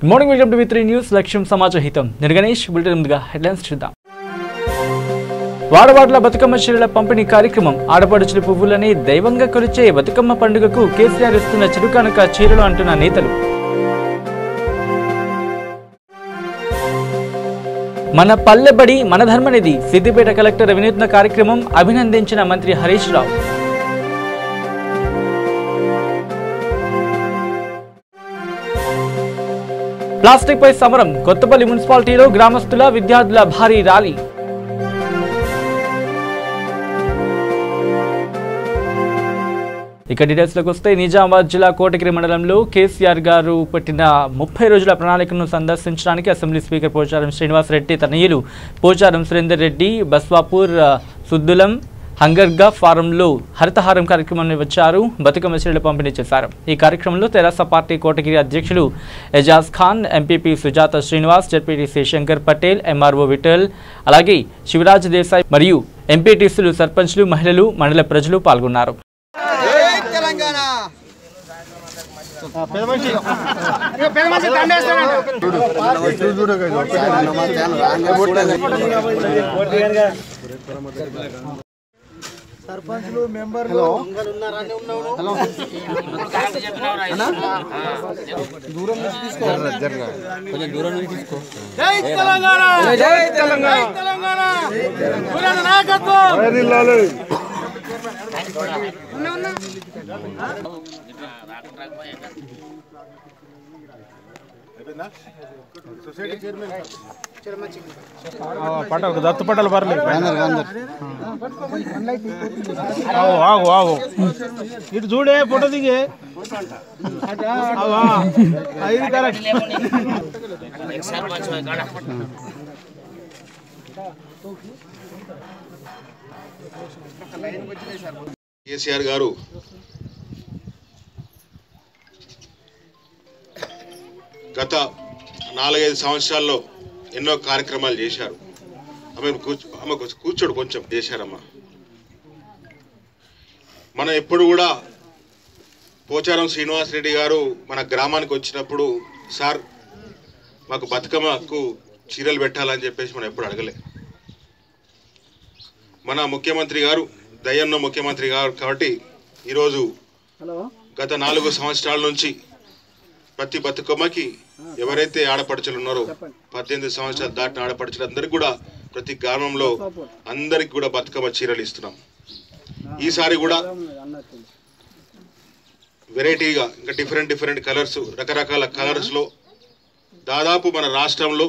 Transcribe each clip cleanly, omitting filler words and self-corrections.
Morning welcome to V3 news లక్ష్యం సమాజహితం. నేను Ganesh. Bulletin ముందుగా హెడ్లైన్స్ చూద్దాం. వాడవాడల బతుకమ్మ చీరల పంపిణీ కార్యక్రమం. ఆడపడుచుల పువ్వులని దైవంగా కొలిచే బతుకమ్మ పండుగకు కేసీఆర్ ఇస్తున్న చిరుకానుక చీరలు అంటున్న నేతలు. మన పల్లెబడి మన ధర్మనిధి. సిద్దిపేట కలెక్టర్ వినూత్న కార్యక్రమం. అభినందించిన మంత్రి హరీష్ రావు. ప్లాస్టిక్ పై సమరం. కొత్తపల్లి మున్సిపాలిటీలో గ్రామస్తుల విద్యార్థుల భారీ ర్యాలీ. ఇక డీటెయిల్స్ లోకి వస్తే నిజామాబాద్ జిల్లా కోటగిరి మండలంలో కేసీఆర్ గారు పెట్టిన 30 రోజుల ప్రణాళికను సందర్శించడానికి అసెంబ్లీ స్పీకర్ పోచారం శ్రీనివాస్ రెడ్డి తనయులు పోచారం సురేందర్ రెడ్డి బస్వాపూర్ సుద్దులం హంగర్గా ఫారంలో హరితహారం కార్యక్రమాన్ని వచ్చారు. బతుకమ్మ చీరలు పంపిణీ చేశారు. ఈ కార్యక్రమంలో తెరాస పార్టీ కోటగిరి అధ్యక్షులు Ejaz Khan, MPP Sujatha Srinivas, ZPTC Shankar Patel, MRO Vittal, అలాగే శివరాజ్ దేశాయ్ మరియు ఎంపీటీసీలు, సర్పంచ్లు, మహిళలు, మండల ప్రజలు పాల్గొన్నారు. సర్పంచులు మెంబర్లు దూరం నుంచి తీసుకో, కొంచెం దూరం నుంచి తీసుకో. జై తెలంగాణ, జై తెలంగాణ, తెలంగాణ నాయకత్వం. దత్తు పట్టాలు పర్లేదు. ఇటు చూడే ఫోటో దిగే కేసీఆర్ గారు గత 4-5 సంవత్సరాల్లో ఎన్నో కార్యక్రమాలు చేశారు. ఆమె కూర్చోడు కొంచెం చేశారమ్మా. మనం ఎప్పుడు కూడా పోచారం శ్రీనివాస్ రెడ్డి గారు మన గ్రామానికి వచ్చినప్పుడు సార్ మాకు బతుకమ్మకు చీరలు పెట్టాలని చెప్పేసి మనం ఎప్పుడు అడగలే. మన ముఖ్యమంత్రి గారు దయ్యన్న ముఖ్యమంత్రి గారు కాబట్టి ఈరోజు గత 4 సంవత్సరాల నుంచి ప్రతి బతుకమ్మకి ఎవరైతే ఆడపడుచులు ఉన్నారో 18 సంవత్సరాలు దాటిన ఆడపడుచులు అందరికి కూడా ప్రతి గ్రామంలో అందరికి కూడా బతుకమ్మ చీరలు ఇస్తున్నాం. ఈసారి కూడా వెరైటీగా ఇంకా డిఫరెంట్ కలర్స్, రకరకాల కలర్స్లో దాదాపు మన రాష్ట్రంలో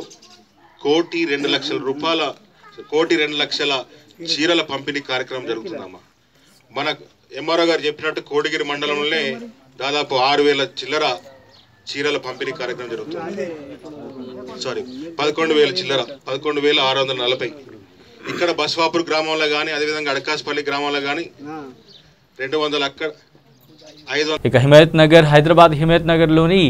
1,02,00,000 చీరల పంపిణీ కార్యక్రమం జరుగుతుందమ్మా. మన ఎంఆర్ఓ గారు చెప్పినట్టు కోటగిరి మండలంలోనే దాదాపు 6,000 చిల్లర చీరల పంపిణీ కార్యక్రమం జరుగుతుంది. 11,000 చిల్లర, 11,640. ఇక్కడ బస్వాపూర్ గ్రామంలో కానీ అదేవిధంగా అడకాస్పల్లి గ్రామంలో కానీ 200 అక్కడ 500. ఇక హిమాయత్ నగర్, హైదరాబాద్ హిమాయత్ నగర్లోని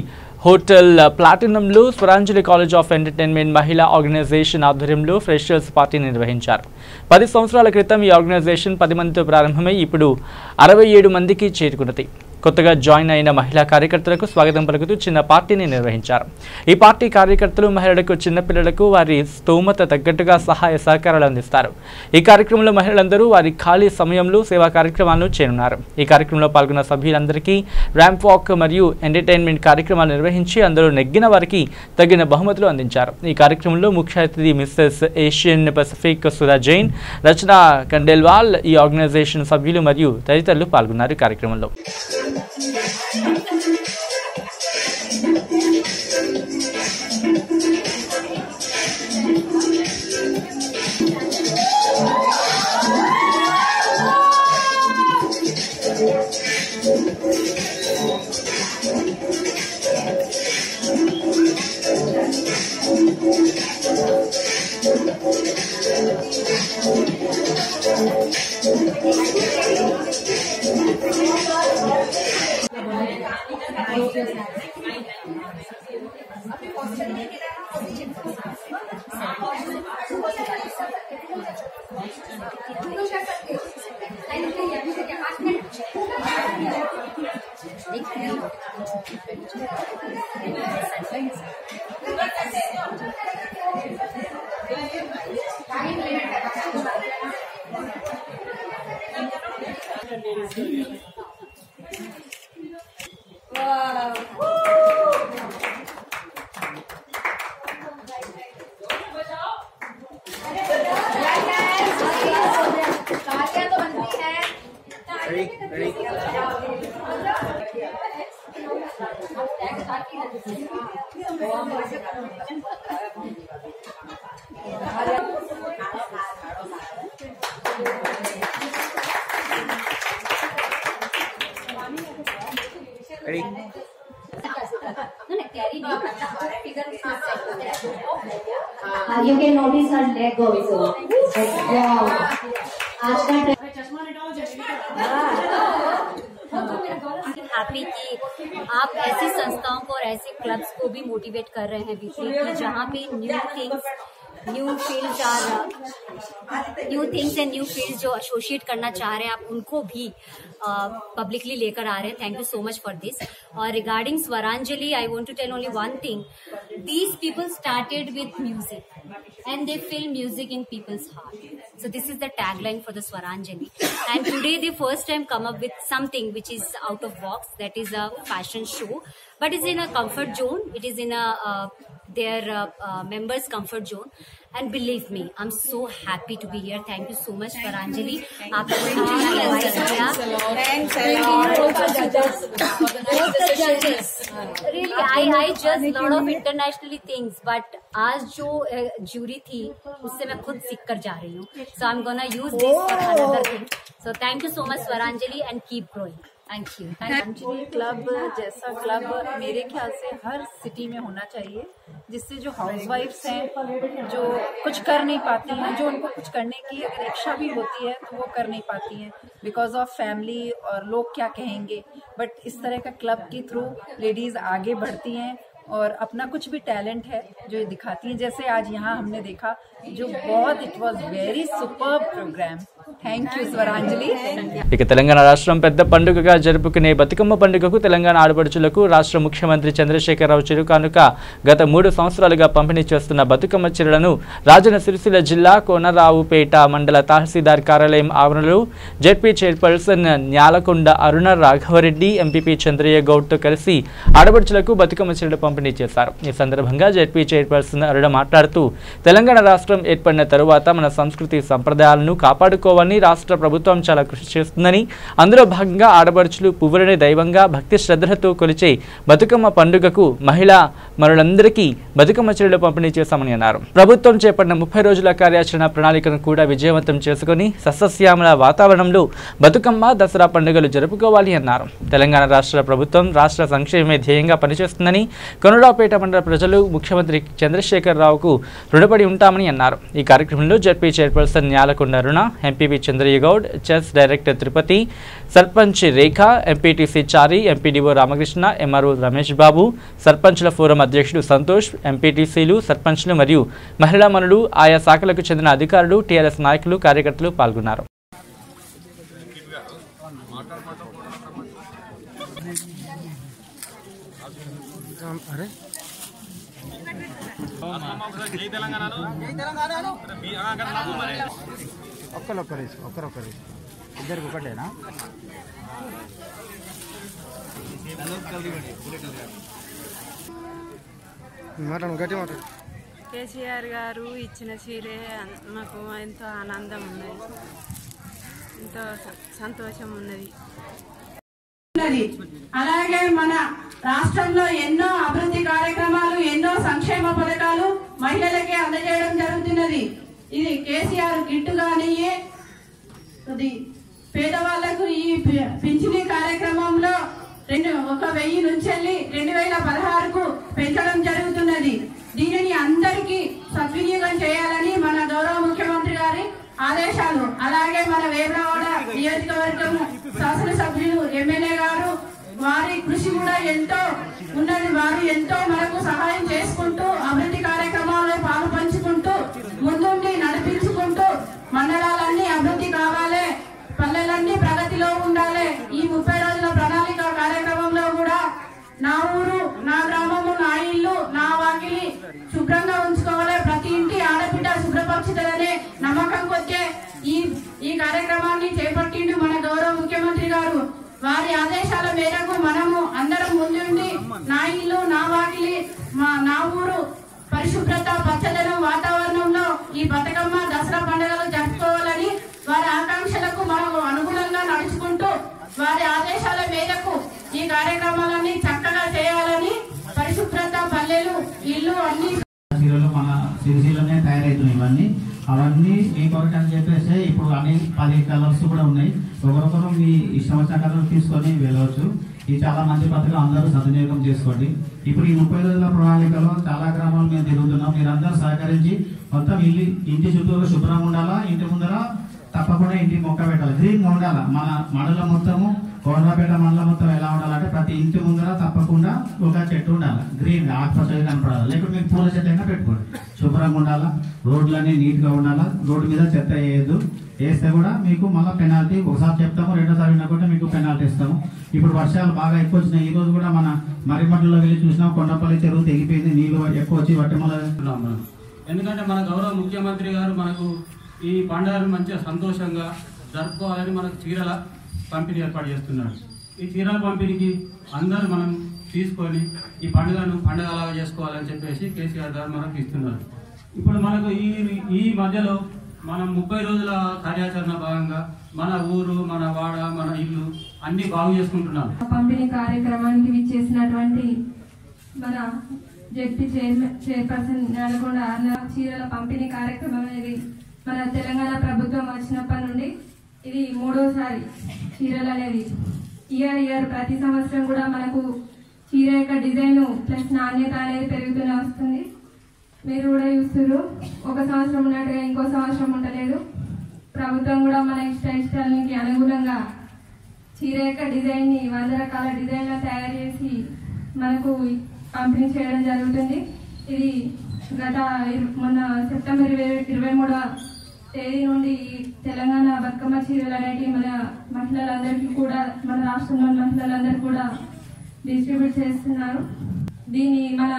హోటల్ ప్లాటినంలో స్వరాంజలి కాలేజ్ ఆఫ్ ఎంటర్టైన్మెంట్ మహిళా ఆర్గనైజేషన్ ఆధ్వర్యంలో ఫ్రెషర్స్ పార్టీని నిర్వహించారు. 10 సంవత్సరాల క్రితం ఈ ఆర్గనైజేషన్ 10 మందితో ప్రారంభమై ఇప్పుడు 67 మందికి చేరుకున్నది. కొత్తగా జాయిన్ అయిన మహిళా కార్యకర్తలకు స్వాగతం పలుకుతూ చిన్న పార్టీని నిర్వహించారు. ఈ పార్టీ కార్యకర్తలు మహిళలకు, చిన్నపిల్లలకు వారి స్తోమత తగ్గట్టుగా సహాయ సహకారాలు అందిస్తారు. ఈ కార్యక్రమంలో మహిళలందరూ వారి ఖాళీ సమయంలో సేవా కార్యక్రమాలను చేయనున్నారు. ఈ కార్యక్రమంలో పాల్గొన్న సభ్యులందరికీ ర్యాంప్ వాక్ మరియు ఎంటర్టైన్మెంట్ కార్యక్రమాలు నిర్వహించి అందరూ నెగ్గిన వారికి తగిన బహుమతులు అందించారు. ఈ కార్యక్రమంలో ముఖ్య అతిథి Mrs Asian Pacific Sudha Jain, Rachana Khandelwal, ఈ ఆర్గనైజేషన్ సభ్యులు మరియు తదితరులు పాల్గొన్నారు. ఈ కార్యక్రమంలో You can notice her leg also. Wow. Happy कि आप ऐसी संस्थाओं को और ऐसे क्लब्स को भी मोटिवेट कर रहे हैं बीती कि जहाँ पे new things and new field जो एसोसिएट करना चाह रहे हैं आप उनको भी पब्लिकली लेकर आ रहे हैं. Thank you so much for this. और regarding Swaranjali I want to tell only one thing. These people started with music and they fill music in people's heart. So this is the tagline for the Swaranjali. And today they first time come up with something which is out of box, that is a fashion show, but it's in a comfort zone. It is in a their members' comfort zone. And believe me, I'm so happy to be here. Thank you so much, Swaranjali. Thanks a lot. Really, I judge a lot of internationally things, but आज जो jury थी उससे मैं खुद सीख कर जा रही हूँ. So I'm gonna use this for another thing. So thank you so much, Swaranjali, and keep growing. Thank you. Swaranjali club जैसा क्लब मेरे ख्याल से हर सिटी में होना चाहिए, जिससे जो हाउसवाइफ्स हैं जो कुछ कर नहीं पाती हैं, जो उनको कुछ करने की अगर इच्छा भी होती है तो वो कर नहीं पाती हैं बिकॉज ऑफ फैमिली और लोग क्या कहेंगे. बट इस तरह का क्लब के थ्रू लेडीज आगे बढ़ती हैं और अपना कुछ भी टैलेंट है जो दिखाती हैं. जैसे आज यहाँ हमने देखा जो बहुत it was very superb program. Thank you Swaranjali. ఇక తెలంగాణ రాష్ట్రం పెద్ద పండుగగా జరుపుకునే బతుకమ్మ పండుగకు తెలంగాణ ఆడపడుచులకు రాష్ట్ర ముఖ్యమంత్రి చంద్రశేఖరరావు చిరుకానుక గత 3 సంవత్సరాలుగా పంపిణీ చేస్తున్న బతుకమ్మ చీరలను రాజన్న సిరిసిల్ల జిల్లా కోనరావుపేట మండల తహసీల్దార్ కార్యాలయం ఆవరణలో జెడ్పీ చైర్పర్సన్ న్యాలకొండ అరుణ రాఘవరెడ్డి ఎంపీపీ చంద్రయ్య గౌడ్తో కలిసి ఆడపడుచులకు బతుకమ్మ చీరలు పంపిణీ చేశారు. ఈ సందర్భంగా జెడ్పీ చైర్పర్సన్ అరుణ మాట్లాడుతూ తెలంగాణ రాష్ట్రం ఏర్పడిన తరువాత మన సంస్కృతి సంప్రదాయాలను కాపాడుకోవాలని రాష్ట్ర ప్రభుత్వం చాలా కృషి చేస్తుందని, అందులో భాగంగా ఆడపడుచులు పువ్వులనే దైవంగా భక్తి శ్రద్ధలతో కొలిచే బతుకమ్మ పండుగకు మహిళా మనులందరికీ బతుకమ్మ చీరలు పంపిణీ చేశామని అన్నారు. ప్రభుత్వం చేపట్టిన 30 రోజుల కార్యాచరణ ప్రణాళికను కూడా విజయవంతం చేసుకుని సస్యశ్యామల వాతావరణంలో బతుకమ్మ దసరా పండుగలు జరుపుకోవాలి అన్నారు. తెలంగాణ రాష్ట్ర ప్రభుత్వం రాష్ట్ర సంక్షేమమే ధ్యేయంగా పనిచేస్తుందని, కొనరావుపేట మండల ప్రజలు ముఖ్యమంత్రి చంద్రశేఖరరావుకు రుణపడి ఉంటామని అన్నారు. ఈ కార్యక్రమంలో ZP chairperson Nyalakonda Aruna, MPP Chandraiah Goud, chess director Tirupati, sarpanch Rekha, MPTC Chari, MPDO Ramakrishna, MRO Ramesh Babu, సర్పంచ్ల ఫోరం అధ్యక్షుడు సంతోష్, ఎంపీటీసీలు, సర్పంచ్లు మరియు మహిళా మనులు, ఆయా శాఖలకు చెందిన అధికారులు, టీఆర్ఎస్ నాయకులు, కార్యకర్తలు పాల్గొన్నారు. ఒక్కరొక్కరు ఇద్దరికి ఒకటేనా? గట్టి మాట్లాడు. కేసీఆర్ గారు ఇచ్చిన చీరే మాకు ఎంతో ఆనందం ఉన్నది, ఎంతో సంతోషం ఉన్నది. అలాగే మన రాష్ట్రంలో ఎన్నో అభివృద్ధి కార్యక్రమాలు, ఎన్నో సంక్షేమ పథకాలు మహిళలకే అందజేయడం జరుగుతున్నది. ఇది కేసీఆర్ గిట్టు కానీ పేదవాళ్లకు ఈ పింఛనీ కార్యక్రమంలో 1000 నుంచి 2016కు పెంచడం జరుగుతున్నది. దీనిని అందరికీ సద్వినియోగం చేయాలని మన గౌరవ ముఖ్యమంత్రి గారి ఆదేశాలు. అలాగే మన వేమరావాడ నియోజకవర్గం శాసనసభ్యులు ఎమ్మెల్యే గారు వారి కృషి కూడా ఎంతో ఉన్నది. వారు ఎంతో మనకు సహాయం చేసుకుంటూ అభివృద్ధి కార్యక్రమాల్లో పాలు పంచుకుంటూ ముందుండి నడిపించుకుంటూ మండలాలన్నీ అభివృద్ధి కావాలి, పల్లెలన్నీ ప్రగతిలో ఉండాలి. ఈ 30 రోజుల ప్రణాళిక కార్యక్రమంలో కూడా నా ఊరు, నా గ్రామము, నా ఇల్లు, నా వాకిలి శుభ్రంగా ఉంచుకోవాలి, ప్రతి ఇంటి ఆడబిడ్డ శుభ్రపరిచితదనే నమ్మకం కొద్దే ఈ కార్యక్రమాన్ని చేపట్టిండు మన గౌరవ ముఖ్యమంత్రి గారు. వారి ఆదేశాల మేరకు మనము అందరం ముందుండి నా ఇల్లు, నా వాకిలి, నా ఊరు పరిశుభ్రత, పచ్చదనం వాతావరణంలో ఈ బతుకమ్మ దసరా పండుగలు జరుపుకోవాలని వారి ఆకాంక్షలకు మనము అనుగుణంగా నడుచుకుంటూ కార్యక్రమాలన్నీ చక్కగా చేయాలని, పరిశుభ్రత, పల్లెలు, ఇల్లు అన్ని మన సిరిసిలోనే తయారవుతున్నాయి ఇవన్నీ. అవన్నీ మీ కొరకు అని చెప్పేసి ఇప్పుడు అన్ని 10 కలర్స్ కూడా ఉన్నాయి. ఒకరొకరు మీ ఇష్టం వచ్చిన కలర్ తీసుకొని వెళ్ళవచ్చు. ఇది చాలా మంచి పథకం, అందరూ సద్వినియోగం చేసుకోండి. ఇప్పుడు ఈ 30 రోజుల ప్రణాళికలో చాలా గ్రామాలు మేము తిరుగుతున్నాం. మీరందరూ సహకరించి మొత్తం ఇంటి చుట్టూరు శుభ్రంగా ఉండాలా. ఇంటి ముందర తప్పకుండా ఇంటి మొక్క పెట్టాలి, గ్రీన్గా ఉండాలా. మన మండలం మొత్తము, కోనరాపేట మండలం మొత్తం ఎలా ఉండాలంటే ప్రతి ఇంటి ముందర తప్పకుండా ఒక చెట్టు ఉండాలి, గ్రీన్ ఆకుపచ్చగా కనపడాలి. లేకపోతే మీకు పూల చెట్టు అయినా పెట్టుకోండి. శుభ్రంగా ఉండాలా, రోడ్లన్నీ నీట్గా ఉండాలా. రోడ్డు మీద చెత్త వేయద్దు, వేస్తే కూడా మీకు మళ్ళీ పెనాల్టీ. ఒకసారి చెప్తాము, రెండోసారి వినకుండా మీకు పెనాల్టీ ఇస్తాము. ఇప్పుడు వర్షాలు బాగా ఎక్కువ వచ్చినాయి. ఈ రోజు కూడా మన మర్రిమడ్లలో వెళ్ళి చూసినాం, కొండపల్లి చెరువు తెగిపోయింది, నీళ్లు ఎక్కువ వచ్చి వట్టమల. ఎందుకంటే మన గౌరవ ముఖ్యమంత్రి గారు మనకు ఈ పండుగను మంచిగా సంతోషంగా జరుపుకోవాలని మనకు చీరల పంపిణీ ఏర్పాటు చేస్తున్నాడు. ఈ చీరల పంపిణీకి అందరూ మనం తీసుకొని ఈ పండుగలాగా చేసుకోవాలని చెప్పేసి కేసీఆర్ గారు మనకు ఇస్తున్నారు. ఇప్పుడు మనకు ఈ మధ్యలో మనం 30 రోజుల కార్యాచరణ భాగంగా మన ఊరు, మన వాడ, మన ఇల్లు అన్ని బాగు చేసుకుంటున్నాం. పంపిణీ కార్యక్రమానికి విచ్చేసినటువంటి మన జెడ్పీ చైర్పర్సన్ నల్గొండ చీరల పంపిణీ కార్యక్రమం అనేది మన తెలంగాణ ప్రభుత్వం వచ్చినప్పటి నుండి ఇది 3వసారి చీరలు అనేది. ఇయర్ ప్రతి సంవత్సరం కూడా మనకు చీర యొక్క డిజైన్ ప్లస్ నాణ్యత అనేది పెరుగుతూనే వస్తుంది. మీరు కూడా చూస్తున్నారు, ఒక సంవత్సరం ఉన్నట్టుగా ఇంకో సంవత్సరం ఉండలేదు. ప్రభుత్వం కూడా మన ఇష్టానికి అనుగుణంగా చీర యొక్క డిజైన్ని 100 రకాల డిజైన్లు తయారు చేసి మనకు పంపిణీ చేయడం జరుగుతుంది. ఇది మొన్న సెప్టెంబర్ 23వ తేదీ నుండి తెలంగాణ బతుకమ్మ చీరలు అనేవి మన మహిళలందరికీ కూడా, మన రాష్ట్రంలోని మహిళలందరూ కూడా డిస్ట్రిబ్యూట్ చేస్తున్నారు. దీన్ని మన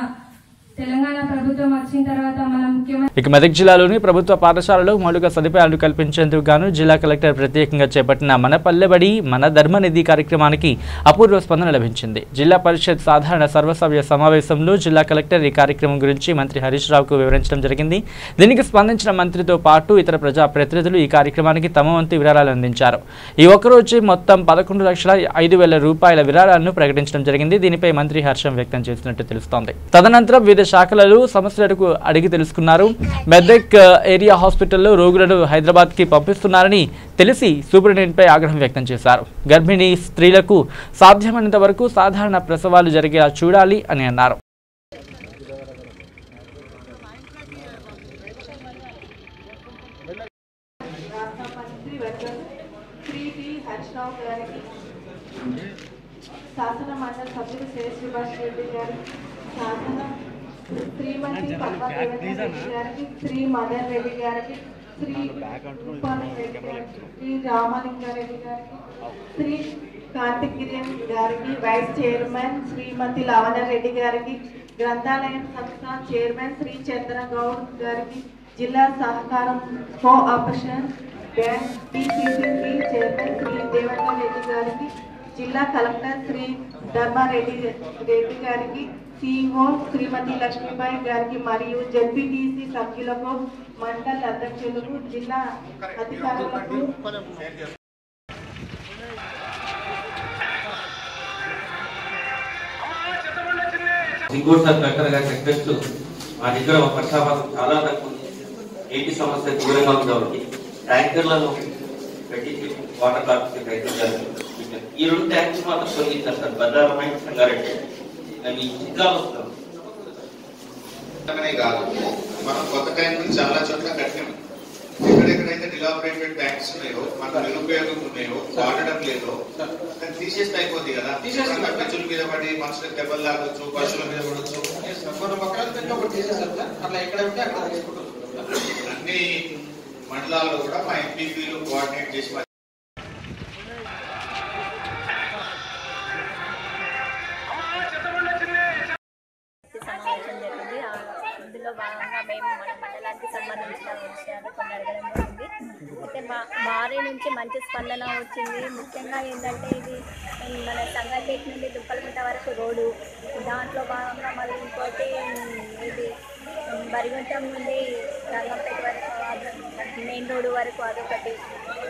తెలంగాణ ప్రభుత్వం వచ్చిన తర్వాత మన ముఖ్యమంత్రి ఇక మెదక్ జిల్లాలోని ప్రభుత్వ పాఠశాలలో మౌలిక సదుపాయాలు కల్పించేందుకు గాను జిల్లా కలెక్టర్ ప్రత్యేకంగా చేపట్టిన మన పల్లెబడి మన ధర్మనిధి కార్యక్రమానికి అపూర్వ స్పందన లభించింది. జిల్లా పరిషత్ సాధారణ సర్వసభ్య సమావేశంలో జిల్లా కలెక్టర్ ఈ కార్యక్రమం గురించి మంత్రి హరీష్ రావుకు వివరించడం జరిగింది. దీనికి స్పందించిన మంత్రితో పాటు ఇతర ప్రజాప్రతినిధులు ఈ కార్యక్రమానికి తమ వంతు విరాళాలు అందించారు. ఈ ఒక్కరోజు మొత్తం 11,05,000 రూపాయల విరాళాలను ప్రకటించడం జరిగింది. దీనిపై మంత్రి హర్షం వ్యక్తం చేసినట్టు తెలుస్తోంది. తదనంతరం వివిధ శాఖలలో సమస్యలకు అడిగి తెలుసుకున్నారు. మెదక్ ఏరియా హాస్పిటల్లో రోగులను హైదరాబాద్ కి పంపిస్తున్నారని తెలిసి సూపరింటెండెంట్పై ఆగ్రహం వ్యక్తం చేశారు. గర్భిణీ స్త్రీలకు సాధ్యమైనంత వరకు సాధారణ ప్రసవాలు జరిగేలా చూడాలి అని అన్నారు. శాసన మండలి సభ్యులు శ్రేష్ సుభాష్ రెడ్డి గారు, శాసన శ్రీమతి పద్మావతి గారికి, శ్రీ మదన్ రెడ్డి గారికి, శ్రీ ఉపాని రెడ్డి గారికి, శ్రీ రామలింగారెడ్డి గారికి, శ్రీ కార్తికేయన్ గారికి, వైస్ చైర్మన్ శ్రీమతి లావణ్య రెడ్డి గారికి, గ్రంథాలయం సంస్థ చైర్మన్ శ్రీ చంద్రగౌడ్ గారికి, జిల్లా సహకారం cooperation bank PCCB chairman Shri Devatha Reddy గారికి, జిల్లా కలెక్టర్ శ్రీ ధర్మారెడ్డి గారికి, CEO శ్రీమతి లక్ష్మీబాయి గారికి మరియు ZPTC సభ్యులకు, మండల అధ్యక్షులకు, జిల్లా అధికారులకు రిక్వెస్ట్. మా దగ్గర వర్షాపాతం చాలా తక్కువ, నీటి సమస్య తీవ్రంగా ఉంది కాబట్టి ట్యాంకర్లను పెట్టి వాటర్ కార్పొరేషన్ ప్రయత్నించారు. ఈ 2 ట్యాంకులు మాత్రం తొలగించారు సార్, భద్రారామాయణ సంగారెడ్డి ఈ జిల్లాలో వస్తాం. కాదు, మనం కొత్త ట్యాంకులు చాలా చోట్ల కట్టాం. ఎక్కడెక్కడైతే డిలాబరేటెడ్ ట్యాంక్స్ ఉన్నాయో, మనకు నిరుపయోగం ఉన్నాయో, వాడడం లేదో దాన్ని తీసేస్తే అయిపోద్ది కదా. పెంచుల మీద పడి మనుషులకు దెబ్బలు లాగొచ్చు, పశువుల మీద పడవచ్చు. మన పక్కన పెట్టి ఒకటి తీసేసారు సార్, అట్లా ఎక్కడంటే అక్కడ తీసుకుంటాం. అన్ని మండలాల్లో కూడా మా ఎంపీపీలు కోఆర్డినేట్ చేసి ఇందులో భాగంగా మేము మన మండలానికి సంబంధించిన విషయాలు కొన్ని అడగడం జరిగింది. అయితే భారీ నుంచి మంచి స్పందన వచ్చింది. ముఖ్యంగా ఏంటంటే ఇది మన సంగారెడ్డి నుండి దుప్పలగుంట వరకు రోడ్డు, దాంట్లో భాగంగా మళ్ళీ ఇంకోటి ఇది బరిగుంటం నుండి రంగంపేట వరకు మెయిన్ రోడ్ వరకు అదొకటి.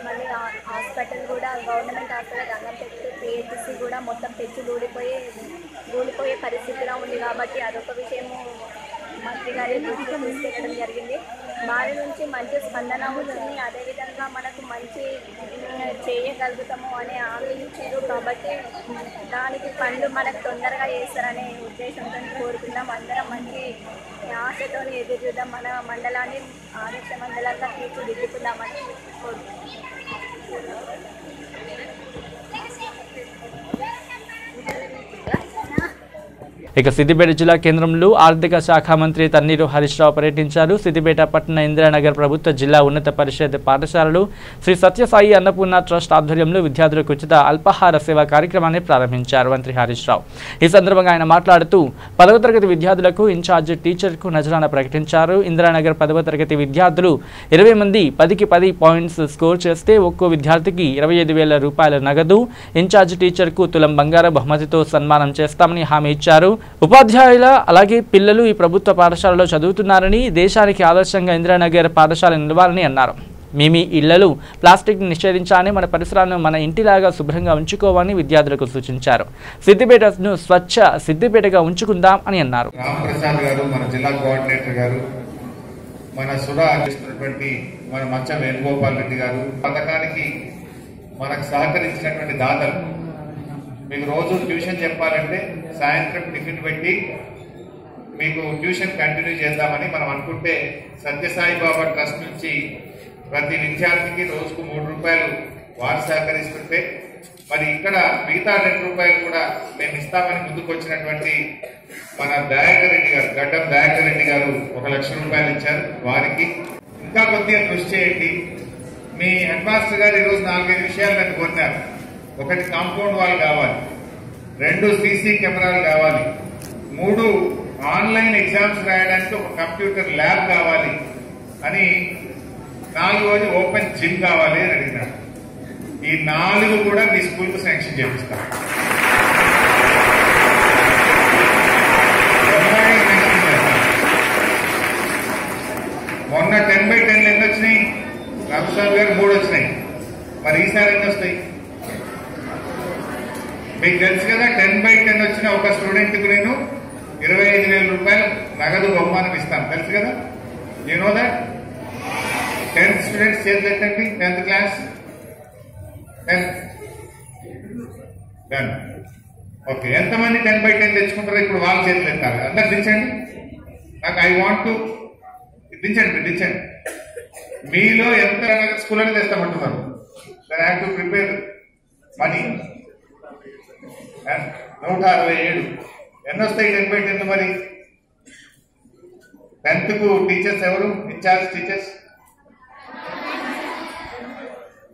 మళ్ళీ హాస్పిటల్ కూడా గవర్నమెంట్ హాస్పిటల్ రంగంపేట పిహెచ్సి కూడా మొత్తం పెచ్చులు ఊడిపోయే పరిస్థితిలో ఉంది కాబట్టి అదొక విషయము మంత్రి గారి దృష్టికి తీసుకెళ్ళడం జరిగింది. వారి నుంచి మంచి స్పందన వచ్చింది. అదేవిధంగా మనకు మంచి చేయగలుగుతాము అనే హామీ ఇచ్చారు కాబట్టి దానికి ఫండ్ మనకు తొందరగా చేస్తారనే ఉద్దేశంతో కోరుకుందాం. అందరం మంచి ఆశతో ఎదురు చూద్దాం. మన మండలాన్ని ఆదర్శ మండలంగా తీర్చిదిద్దుకుందామని కోరుకుంటున్నాం. ఇక సిద్దిపేట జిల్లా కేంద్రంలో ఆర్థిక శాఖ మంత్రి తన్నీరు హరీష్ రావు పర్యటించారు. సిద్దిపేట పట్టణ ఇందిరానగర్ ప్రభుత్వ జిల్లా ఉన్నత పరిషత్ పాఠశాలలు శ్రీ సత్యసాయి అన్నపూర్ణ ట్రస్ట్ ఆధ్వర్యంలో విద్యార్థులకు ఉచిత అల్పాహార సేవా కార్యక్రమాన్ని ప్రారంభించారు మంత్రి హరీష్ రావు. ఈ సందర్భంగా ఆయన మాట్లాడుతూ 10వ తరగతి విద్యార్థులకు ఇన్ఛార్జ్ టీచర్కు నజరానా ప్రకటించారు. ఇందిరానగర్ 10వ తరగతి విద్యార్థులు 20 మంది 10కి 10 పాయింట్స్ స్కోర్ చేస్తే ఒక్కో విద్యార్థికి 25,000 రూపాయల నగదు, ఇన్ఛార్జ్ టీచర్కు తులం బంగారు బహుమతితో సన్మానం చేస్తామని హామీ ఇచ్చారు. ఉపాధ్యాయుల అలాగే పిల్లలు ఈ ప్రభుత్వ పాఠశాలలో చదువుతున్నారని, దేశానికి ఆదర్శంగా ఇందిరానగర్ పాఠశాల నిలవాలని అన్నారు. మీ ఇళ్లలో ప్లాస్టిక్ నిషేధించాలని, మన పరిసరాలను మన ఇంటిలాగా శుభ్రంగా ఉంచుకోవాలని విద్యార్థులకు సూచించారు. సిద్దిపేటను స్వచ్ఛ సిద్దిపేటగా ఉంచుకుందాం అని అన్నారు. రామప్రసాద్ గారు, మన జిల్లా కోఆర్డినేటర్ గారు, మన సుడా చేస్తున్నటువంటి మన మచ్చ వేణుగోపాల్ రెడ్డి గారు, పథకానికి మనకు సహకరించినటువంటి దాతలు, మీకు రోజు ట్యూషన్ చెప్పాలంటే సాయంత్రం టిఫిన్ పెట్టి మీకు ట్యూషన్ కంటిన్యూ చేద్దామని మనం అనుకుంటే సత్యసాయి బాబా ట్రస్ట్ నుంచి ప్రతి విద్యార్థికి రోజుకు 3 రూపాయలు వారు సహకరిస్తుంటే, మరి ఇక్కడ మిగతా 2 రూపాయలు కూడా మేము ఇస్తామని ముందుకు వచ్చినటువంటి మన దయాకర్ రెడ్డి గారు, గడ్డం దయాకర్ రెడ్డి గారు 1 లక్ష రూపాయలు ఇచ్చారు. వారికి ఇంకా కొద్దిగా కృషి చేయండి. మీ హెడ్ మాస్టర్ గారు ఈరోజు 4-5 విషయాలు నన్ను కోరినారు. 1 కాంపౌండ్ వాల్ కావాలి, 2 సీసీ కెమెరాలు కావాలి, 3 ఆన్లైన్ ఎగ్జామ్స్ రాయడానికి ఒక కంప్యూటర్ ల్యాబ్ కావాలి అని, 4వది ఓపెన్ జిమ్ కావాలి అని అడిగినారు. ఈ 4 కూడా మీ స్కూల్కు శాంక్షన్ చేపిస్తాం. మొన్న 10/10 ఎన్ని వచ్చినాయి? రామస్వామి గారు 3 వచ్చినాయి. మరి ఈసారి ఎన్ని వస్తాయి? మీకు తెలుసు కదా, 10/10 వచ్చిన ఒక స్టూడెంట్కు నేను 25,000 రూపాయలు నగదు బహుమానం ఇస్తాను. తెలుసు కదా, you know that. 10th students చేతులు ఎత్తండి. 10th class 10 done. ఓకే, ఎంతమంది 10/10 తెచ్చుకుంటారో ఇప్పుడు వాళ్ళ చేతులు ఎత్తాలి. అందరు దించండి. నాకు ఐ వాంట్ టు దించండి. మీలో ఎంత స్కూల్ అని తెస్తామంటున్నారు. I have to prepare money. 167 ఎన్ని వస్తాయి 10/10? మరి 10th కు టీచర్స్ ఎవరు? Incharge teachers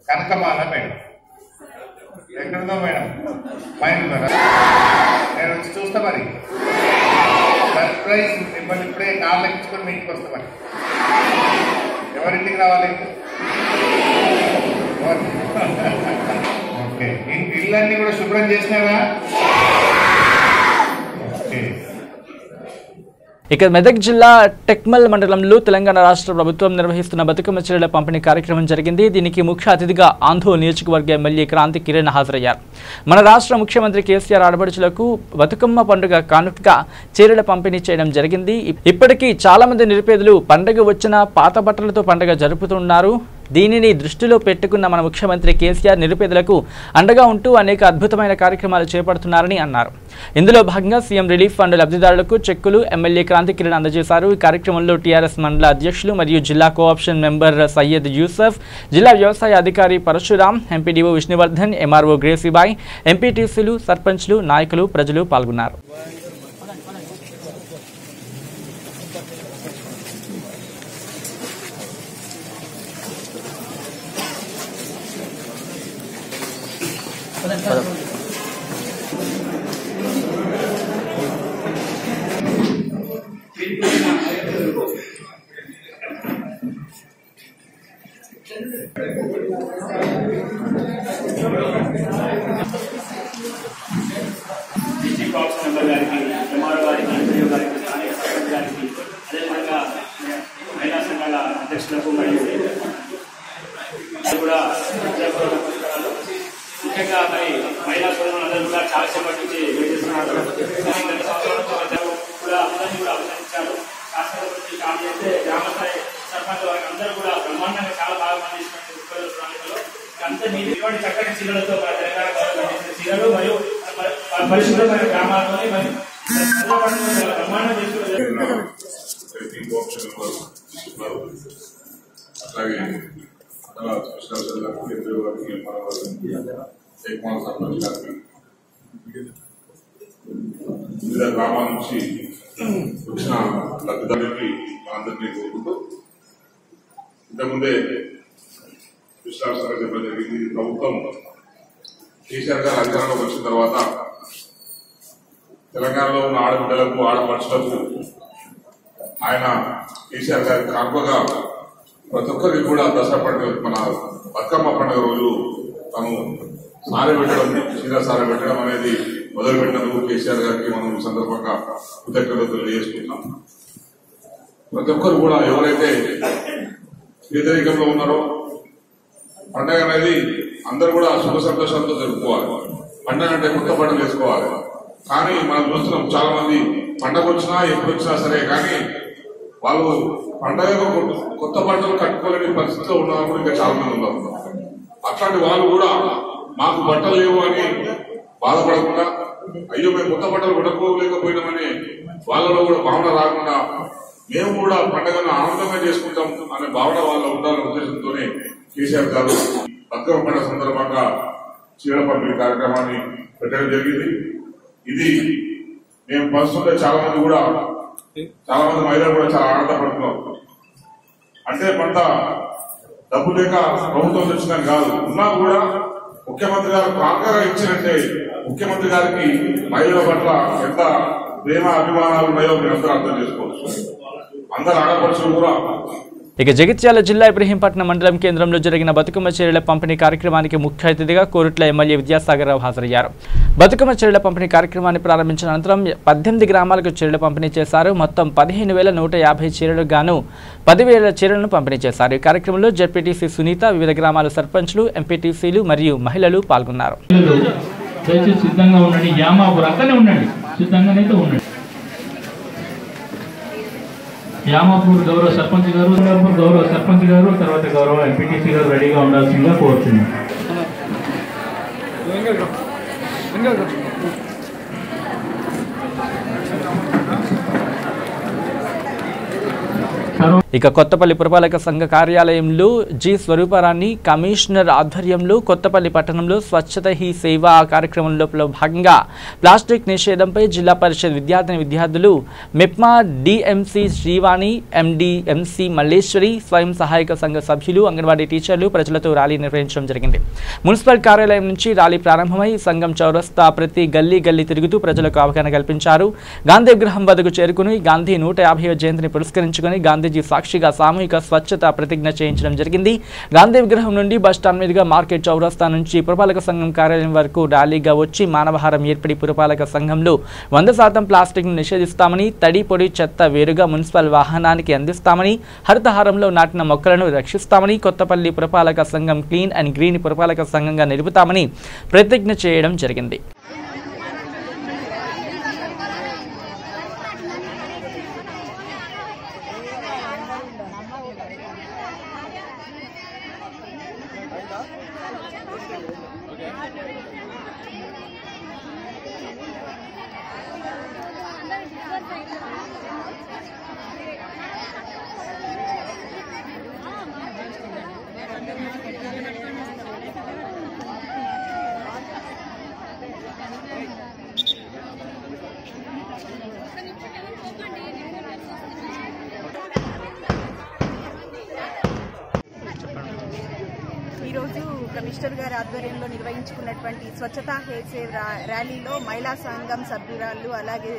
Kanakamala madam. ఎక్కడుందో మేడం? పైన ఉన్నారా? నేను వచ్చి చూస్తా. మరి సర్ప్రైజ్, మిమ్మల్ని ఇప్పుడే కాళ్ళు ఎక్కించుకొని మీ ఇంటికి వస్తా. మరి ఎవరింటికి రావాలి? ఓకే, ఇళ్ళన్నీ కూడా శుభ్రం చేసినారా? ఓకే. ఇక మెదక్ జిల్లా టెక్మల్ మండలంలో తెలంగాణ రాష్ట్ర ప్రభుత్వం నిర్వహిస్తున్న బతుకమ్మ చీరల పంపిణీ కార్యక్రమం జరిగింది. దీనికి ముఖ్య అతిథిగా ఆంధ్ర నియోజకవర్గ ఎమ్మెల్యే క్రాంతి కిరణ్ హాజరయ్యారు. మన రాష్ట్ర ముఖ్యమంత్రి కేసీఆర్ ఆడపడుచులకు బతుకమ్మ పండుగ కానుకగా చీరల పంపిణీ చేయడం జరిగింది. ఇప్పటికీ చాలా మంది నిరుపేదలు పండుగ వచ్చిన పాత బట్టలతో పండుగ జరుపుతున్నారు. దీనిని దృష్టిలో పెట్టుకున్న మన ముఖ్యమంత్రి కేసీఆర్ నిరుపేదలకు అండగా ఉంటూ అనేక అద్భుతమైన కార్యక్రమాలు చేపడుతున్నారని అన్నారు. ఇందులో భాగంగా సీఎం రిలీఫ్ ఫండ్ లబ్ధిదారులకు చెక్కులు ఎమ్మెల్యే క్రాంతి కిరణ్ అందజేశారు. ఈ కార్యక్రమంలో టీఆర్ఎస్ మండల అధ్యక్షులు మరియు జిల్లా కోఆప్షన్ మెంబర్ సయ్యద్ యూసఫ్, జిల్లా వ్యవసాయ అధికారి పరశురాం, ఎంపీడీఓ విష్ణువర్ధన్, ఎంఆర్ఓ గ్రేసీబాయ్, ఎంపీటీసీలు, సర్పంచ్లు, నాయకులు, ప్రజలు పాల్గొన్నారు. మహిళా సంఘాల అధ్యక్షులకు మరియు కూడా ముఖ్యంగా మరి మహిళా సోదరులందరూ కూడా చాలా సేపటి నుంచి వేచేస్తున్నారు. గత సంవత్సరం కూడా అందరినీ కూడా అభినందించారు. శాస్త్రపతి కాల్ చేస్తే గ్రామ స్థాయి సర్పంచ్ వారికి అందరూ కూడా బ్రహ్మాండంగా చాలా బాగా పనిచేసినట్టు ప్రణాళికలో అంత నీటి చక్కటి చీరలతో తెలంగాణ చీరలు మరియు పరిశుభ్రమైన గ్రామాల్లోని మరి బ్రహ్మాండం చేసుకున్నారు. అట్లాగే స్పెషల్ గారికి జయకుమార్ సర్పంచ్ గారికి వివిధ గ్రామాల నుంచి వచ్చిన లబ్ధిదారులకి అందరినీ కోరుకుంటూ ఇంతకుముందే విశ్వాసంగా చెప్పడం జరిగింది. ప్రభుత్వం కేసీఆర్ గారు అధికారంలోకి వచ్చిన తర్వాత తెలంగాణలో ఉన్న ఆడబిడ్డలకు ఆడపడుచులకు ఆయన కేసీఆర్ గారి కానుకగా ప్రతి ఒక్కరికి కూడా దసరా పండుగ మన బతుకమ్మ పండుగ రోజు తను సారె పెట్టడం చీర సారె పెట్టడం అనేది మొదలుపెట్టినందుకు కేసీఆర్ గారికి మనం ఈ సందర్భంగా కృతజ్ఞతలు తెలియజేసుకుంటున్నాం. ప్రతి ఒక్కరు కూడా ఎవరైతే పేదరికంలో ఉన్నారో పండగ అనేది అందరూ కూడా సుఖ సంతోషాలతో జరుపుకోవాలి. పండగ అంటే కొత్త బట్టలు వేసుకోవాలి. కానీ మనం చూస్తున్నాం చాలా మంది పండగ వచ్చినా ఎప్పుడు వచ్చినా సరే కానీ వాళ్ళు పండగ కొత్త బట్టలు కట్టుకోలేని పరిస్థితిలో ఉన్న వాళ్ళు ఇంకా చాలా మంది ఉన్నారు. అట్లాంటి వాళ్ళు కూడా మాకు బట్టలు లేవు అని బాధపడకుండా అయ్యో మేము కొత్త బట్టలు కొనుక్కోలేకపోయినామని వాళ్ళలో కూడా భావన రాకుండా మేము కూడా పండుగను ఆనందంగా చేసుకుంటాం అనే భావన వాళ్ళ ఉండాలనే ఉద్దేశంతోనే కేసీఆర్ గారు బతుకమ్మ పండుగ సందర్భంగా చీరల పంపిణీ కార్యక్రమాన్ని పెట్టడం జరిగింది. ఇది మేము పంచుతుంటే చాలా మంది మహిళలు కూడా చాలా ఆనందపడుతున్నారు. అంటే పంట డబ్బు లేక ప్రభుత్వం తెచ్చిందని కాదు, ఉన్నా కూడా ముఖ్యమంత్రి గారు కానుకగా ఇచ్చినట్టే ముఖ్యమంత్రి గారికి మహిళల పట్ల ఎంత ప్రేమ అభిమానాలు ఉన్నాయో మీరు అందరూ అర్థం చేసుకోవచ్చు. అందరు ఆడపడుచులు కూడా. ఇక జగిత్యాల జిల్లా ఇబ్రహీంపట్నం మండలం కేంద్రంలో జరిగిన బతుకమ్మ చీరల పంపిణీ కార్యక్రమానికి ముఖ్య అతిథిగా కోరుట్ల ఎమ్మెల్యే విద్యాసాగర్ రావు హాజరయ్యారు. బతుకమ్మ చీరల పంపిణీ కార్యక్రమాన్ని ప్రారంభించిన అనంతరం 18 గ్రామాలకు చీరలు పంపిణీ చేశారు. మొత్తం 15,150 చీరలకు గాను 10,000 చీరలను పంపిణీ చేశారు. ఈ కార్యక్రమంలో జెడ్పీటీసీ సునీత, వివిధ గ్రామాల సర్పంచ్లు, ఎంపీటీసీలు మరియు మహిళలు పాల్గొన్నారు. యామాపూర్ గౌరవ సర్పంచ్ గారు తర్వాత గౌరవ ఎంపీటీసీ గారు రెడీగా ఉండాల్సిందిగా కోరుతున్నాను. ఇక కొత్తపల్లి పురపాలక సంఘ కార్యాలయంలో జి స్వరూపారాణి కమిషనర్ ఆధ్వర్యంలో కొత్తపల్లి పట్టణంలో స్వచ్ఛత హీ సేవా కార్యక్రమంలో భాగంగా ప్లాస్టిక్ నిషేధంపై జిల్లా పరిషత్ విద్యార్థులు మెప్మా డిఎంసి శ్రీవాణి, ఎండిఎంసి మల్లేశ్వరి, స్వయం సహాయక సంఘ సభ్యులు, అంగన్వాడీ టీచర్లు ప్రజలతో ర్యాలీ నిర్వహించడం జరిగింది. మున్సిపల్ కార్యాలయం నుంచి ర్యాలీ ప్రారంభమై సంఘం చౌరస్తా ప్రతి గల్లీ తిరుగుతూ ప్రజలకు అవగాహన కల్పించారు. గాంధీ విగ్రహం వద్దకు చేరుకుని గాంధీ 150వ జయంతిని పురస్కరించుకుని గాంధీజీ సాక్షిగా సామూహిక స్వచ్ఛత ప్రతిజ్ఞ చేయించడం జరిగింది. గాంధీ విగ్రహం నుండి బస్టాండ్ మీదుగా మార్కెట్ చౌరస్తా నుంచి పురపాలక సంఘం కార్యాలయం వరకు ర్యాలీగా వచ్చి మానవహారం ఏర్పడి పురపాలక సంఘంలో 100% ప్లాస్టిక్ ను నిషేధిస్తామని, తడి పొడి చెత్త వేరుగా మున్సిపల్ వాహనానికి అందిస్తామని, హరితహారంలో నాటిన మొక్కలను రక్షిస్తామని, కొత్తపల్లి పురపాలక సంఘం క్లీన్ అండ్ గ్రీన్ పురపాలక సంఘంగా నిలుపుతామని ప్రతిజ్ఞ చేయడం జరిగింది. ఈరోజు కమిషనర్ గారి ఆధ్వర్యంలో నిర్వహించుకున్నటువంటి స్వచ్ఛతా హే సేవ్ ర్యాలీలో మహిళా సంఘం సభ్యురాలు అలాగే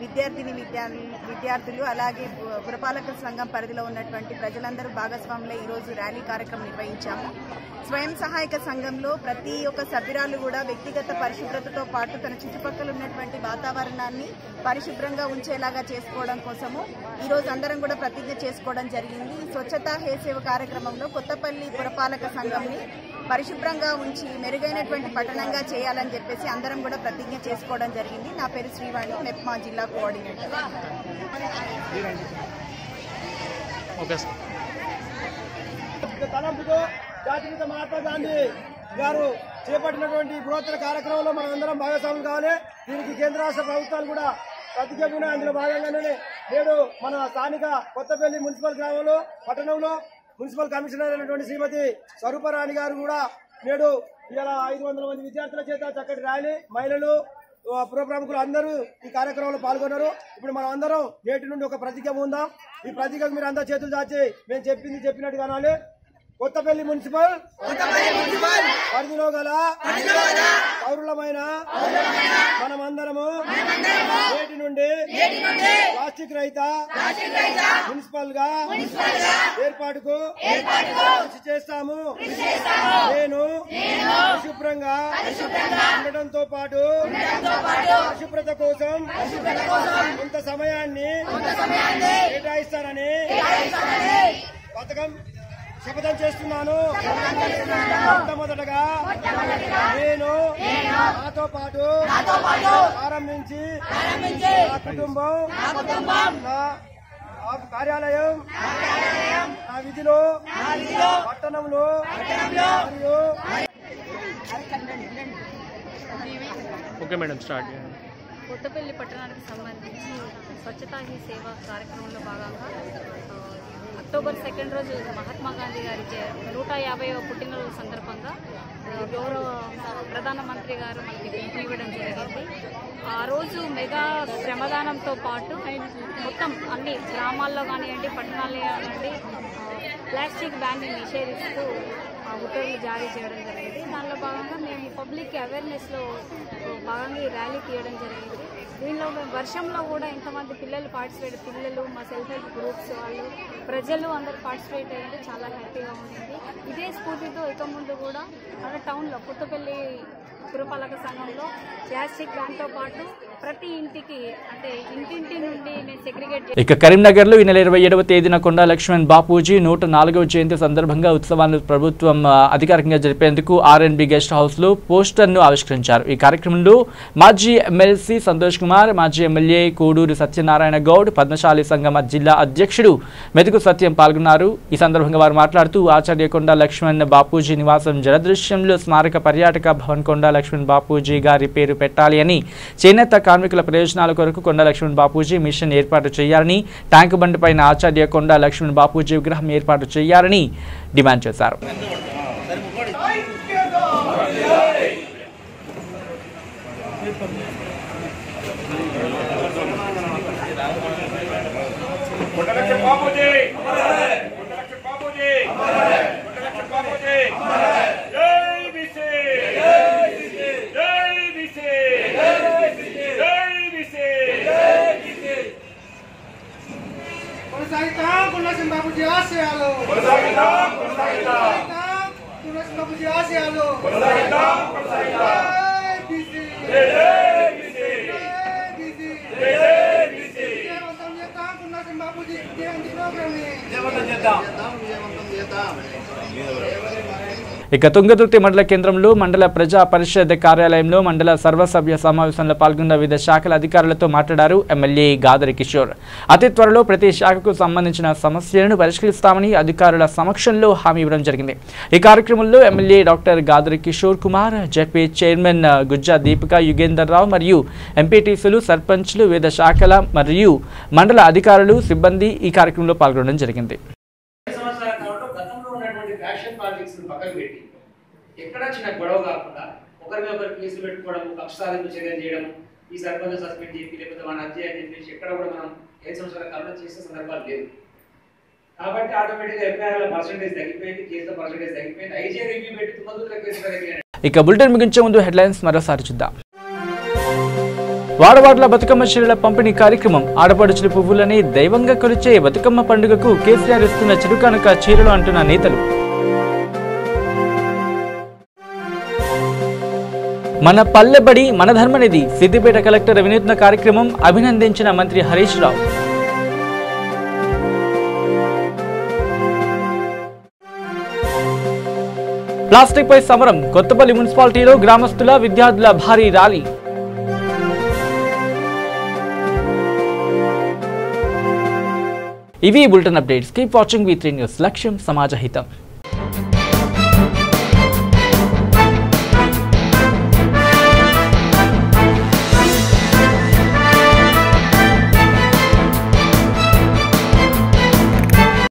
విద్యార్థులు అలాగే పురపాలక సంఘం పరిధిలో ఉన్నటువంటి ప్రజలందరూ భాగస్వాములై ఈరోజు ర్యాలీ కార్యక్రమం నిర్వహించాము. స్వయం సహాయక సంఘంలో ప్రతి ఒక్క సభ్యురాలు కూడా వ్యక్తిగత పరిశుభ్రతతో పాటు తన చుట్టుపక్కల ఉన్నటువంటి వాతావరణాన్ని పరిశుభ్రంగా ఉంచేలాగా చేసుకోవడం కోసము ఈరోజు అందరం కూడా ప్రతిజ్ఞ చేసుకోవడం జరిగింది. స్వచ్ఛతా హే సేవ కార్యక్రమంలో కొత్తపల్లి పురపాలక సంఘంని పరిశుభ్రంగా ఉంచి మెరుగైనటువంటి పట్టణంగా చేయాలని చెప్పేసి అందరం కూడా ప్రతిజ్ఞ చేసుకోవడం జరిగింది. నా పేరు శ్రీవాణి, మెప్మా జిల్లా కోఆర్డినేటర్. జాతిపిత మహాత్మా గాంధీ గారు చేపట్టినటువంటి బృహత్తర కార్యక్రమంలో మనం అందరం భాగస్వాములు కావాలి. దీనికి కేంద్ర రాష్ట్ర ప్రభుత్వాలు కూడా ప్రతిజ్ఞ అందులో భాగంగానే నేడు మన స్థానిక కొత్తపల్లి మున్సిపల్ గ్రామంలో పట్టణంలో మున్సిపల్ కమిషనర్ అయినటువంటి శ్రీమతి స్వరూపరాణి గారు కూడా నేడు ఇలా 500 మంది విద్యార్థుల చేత చక్కటి ర్యాలీ, మహిళలు, పుర ప్రముఖులు అందరూ ఈ కార్యక్రమంలో పాల్గొన్నారు. ఇప్పుడు మనం అందరం నేటి నుండి ఒక ప్రతిజ్ఞ ఉందాం. ఈ ప్రతిజ్ఞకు మీరు అందరూ చేతులు దాచి మేము చెప్పినట్టుగా అనాలి. కొత్తపల్లి మున్సిపల్ పరిధిలో గల పౌరులమైన మనమందరము నేటి నుండి ప్లాస్టిక్ రహిత మున్సిపల్ గా ఏర్పాటుకు కృషి చేస్తాము. నేను పరిశుభ్రంగా ఉండటంతో పాటు పరిశుభ్రత కోసం కొంత సమయాన్ని కేటాయిస్తానని పథకం శపథం చేస్తున్నాను. మొట్టమొదటగా నేను నాతో పాటు ప్రారంభించి నా కుటుంబం, నా కార్యాలయం, నా విధిలో పట్టణంలో మరియు కొత్తపల్లి పట్టణానికి సంబంధించి స్వచ్ఛతా హీ సేవ కార్యక్రమంలో భాగంగా అక్టోబర్ 2 రోజు మహాత్మా గాంధీ గారి 150వ పుట్టినరోజు సందర్భంగా గౌరవ ప్రధానమంత్రి గారు మనకి పిలుపు ఇవ్వడం జరిగింది. ఆ రోజు మెగా శ్రమదానంతో పాటు మొత్తం అన్ని గ్రామాల్లో కానివ్వండి, పట్టణాల్లో కానివ్వండి ప్లాస్టిక్ బ్యాన్ని నిషేధిస్తూ ఉత్తర్వులు జారీ చేయడం జరిగింది. దానిలో భాగంగా మేము పబ్లిక్ అవేర్నెస్లో భాగంగా ఈ ర్యాలీ తీయడం జరిగింది. దీనిలో వర్షంలో కూడా ఇంతమంది పిల్లలు మా సెల్ఫ్ హెల్ప్ గ్రూప్స్ వాళ్ళు ప్రజలు అందరూ పార్టిసిపేట్ అయ్యింది. చాలా హ్యాపీగా ఉండింది. ఇదే స్ఫూర్తితో ఇక ముందు కూడా మన టౌన్లో కొత్తపల్లి పురపాలక సంఘంలో ప్లాస్టిక్ బ్యాన్తో పాటు ప్రతి ఇంటికి అంటే ఇంటింటి నుండి మేము సెగ్రిగేట్. ఇక కరీంనగర్లో ఈ నెల 27వ తేదీన కొండా లక్ష్మణ్ బాపూజీ 104వ జయంతి సందర్భంగా ఉత్సవాలను ప్రభుత్వం అధికారికంగా జరిపేందుకు ఆర్ఎన్బి గెస్ట్ హౌస్ లో పోస్టర్ను ఆవిష్కరించారు. ఈ కార్యక్రమంలో మాజీ ఎమ్మెల్సీ సంతోష్ కుమార్, మాజీ ఎమ్మెల్యే కోడూరు సత్యనారాయణ గౌడ్, పద్మశాలి సంఘం జిల్లా అధ్యక్షుడు మెతుకు సత్యం పాల్గొన్నారు. ఈ సందర్భంగా వారు మాట్లాడుతూ ఆచార్య కొండా లక్ష్మణ్ బాపూజీ నివాసం జలదృశ్యంలో స్మారక పర్యాటక భవన్ కొండా లక్ష్మణ్ బాపూజీ గారి పేరు పెట్టాలి అని, చేనేత కార్మికుల ప్రయోజనాల కొరకు కొండా లక్ష్మణ్ బాపూజీ మిషన్ ఏర్పాటు చేయాలని, ట్యాంకు బండ్ పైన ఆచార్య కొండా లక్ష్మణ్ బాపూజీ విగ్రహం ఏర్పాటు చేయాలని డిమాండ్ చేశారు. బాబుజీ ఆశయాలు బాబుజీ ఆశయాలు ఇక తుంగతుర్తి మండల కేంద్రంలో మండల ప్రజా పరిషత్ కార్యాలయంలో మండల సర్వసభ్య సమావేశంలో పాల్గొన్న వివిధ శాఖల అధికారులతో మాట్లాడారు ఎమ్మెల్యే గాదరి కిషోర్. అతి త్వరలో ప్రతి శాఖకు సంబంధించిన సమస్యలను పరిష్కరిస్తామని అధికారుల సమక్షంలో హామీ ఇవ్వడం జరిగింది. ఈ కార్యక్రమంలో MLA doctor Gadari Kishore Kumar, ZP chairman Gujja Deepika Yugender Rao మరియు ఎంపీటీసీలు, సర్పంచ్లు, వివిధ శాఖల మరియు మండల అధికారులు, సిబ్బంది ఈ కార్యక్రమంలో పాల్గొనడం జరిగింది. ఎక్కడ చిన్న గొడవ కాకుండా ఒకరి మీద ఒకరు కేసులు పెట్టుకోవడం, కక్ష సాధింపు చర్యలు చేయడం, ఈ సర్పంచ్ సస్పెండ్ చేసి లేకపోతే మన అర్జీ అని చెప్పేసి ఎక్కడ కూడా మనం 5 సంవత్సరాల కాలంలో చేసే సందర్భాలు లేదు. కాబట్టి ఆటోమేటిక్గా ఎఫ్ఐఆర్ల పర్సెంటేజ్ తగ్గిపోయింది, కేసుల పర్సెంటేజ్ తగ్గిపోయింది. ఐజీ రివ్యూ పెట్టి తుమ్మదుల కేసులు తగ్గినాయి. ఇక బులెటిన్ ముగించే ముందు హెడ్లైన్స్ మరోసారి చూద్దాం. వాడవాడల బతుకమ్మ చీరల పంపిణీ కార్యక్రమం. ఆడపడుచుల పువ్వులని దైవంగా కొలిచే బతుకమ్మ పండుగకు కేసీఆర్ ఇస్తున్న చిరుకానుక చీరలు అంటున్న నేతలు. మన పల్లెబడి మన ధర్మనిధి సిద్దిపేట కలెక్టర్ వినూత్న కార్యక్రమం అభినందించిన మంత్రి హరీష్ రావు. ప్లాస్టిక్ పై సమరం. కొత్తపల్లి మున్సిపాలిటీలో గ్రామస్తుల విద్యార్థుల భారీ ర్యాలీ. ఇవి bulletin updates. Keep watching V3 news. లక్ష్యం సమాజ హితం.